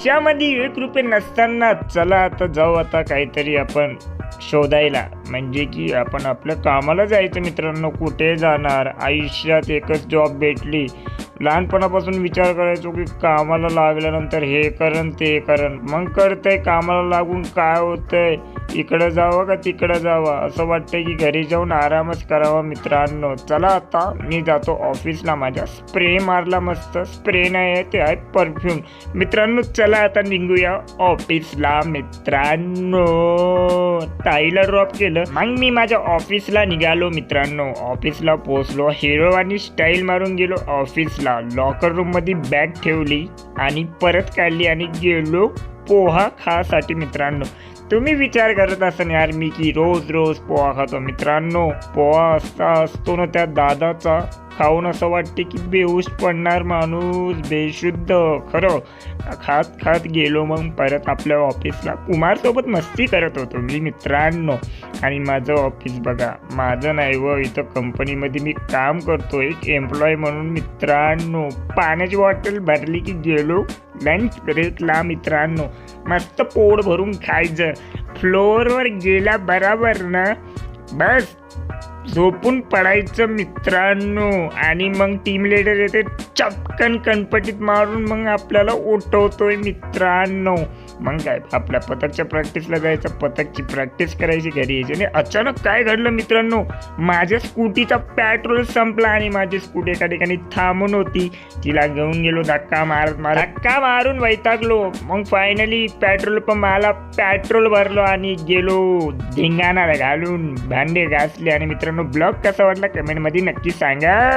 खिशामध्ये 1 रुपये नसताना चला आता जाऊ आता काहीतरी आपण शोधायला, म्हणजे की आपण आपल्या कामाला जायचं मित्रांनो. कुठे जाणार, आयुष्यात एकच जॉब भेटली. लहानपणापासून विचार करायचो की कामाला लागल्यानंतर हे करन ते करन, मग कळतंय कामाला लागून काय होतंय, इकडं जावं का तिकडं जावं, असं वाटतंय की घरी जाऊन आरामच करावा मित्रांनो. चला आता मी जातो ऑफिसला, माझ्या स्प्रे मारला मस्त, स्प्रे नाही आहे ते आहे परफ्यूम मित्रांनो. चला आता निघूया ऑफिसला मित्रांनो. ताईला ड्रॉप केलं, मग मी माझ्या ऑफिसला निघालो मित्रांनो. ऑफिसला पोहोचलो, हिरो आणि स्टाईल मारून गेलो ऑफिसला. लॉकर रूम मध्ये बॅग ठेवली आणि परत काढली आणि गेलो पोहा खासाठी मित्रांनो. तुम्ही विचार करत असाल यार मी की रोज रोज पोहा खातो मित्रांनो. पोहा असा असतो ना त्या दादाचा, खाऊन असं वाटते की बेहोश पडणार माणूस, बेशुद्ध. खरं खात खात गेलो मग परत आपल्या ऑफिसला. कुमारसोबत मस्ती करत होतो मी मित्रांनो. आणि माझं ऑफिस बघा, माझं नाही व इथं कंपनीमध्ये मी काम करतो एक एम्प्लॉय म्हणून मित्रांनो. पाण्याची बॉटल भरली की गेलो लंच ब्रेकला मित्रांनो. मस्त पोट भरून खायचं. फ्लोअरवर गेल्या बराबर ना बस झोपून पडायचं मित्रांनो. आणि मग टीम लीडर येते, चटकन कणपटीत मारून मग आपल्याला उठवतोय मित्रांनो. मग काय आपल्या पथकच्या प्रॅक्टिसला जायचं, पथकची प्रॅक्टिस करायची, घरी यायची. आणि अचानक काय घडलं मित्रांनो, माझ्या स्कूटीचा पेट्रोल संपला आणि माझी स्कूटी एका ठिकाणी थांबून होती. तिला घेऊन गेलो धक्का मारून वैतागलो. मग फायनली पेट्रोल पंपाला पेट्रोल भरलो आणि गेलो धिंगाणा घालून भांडे घासले. आणि मित्रांनो ब्लॉग कसा वाटला कमेंटमध्ये नक्की सांगा.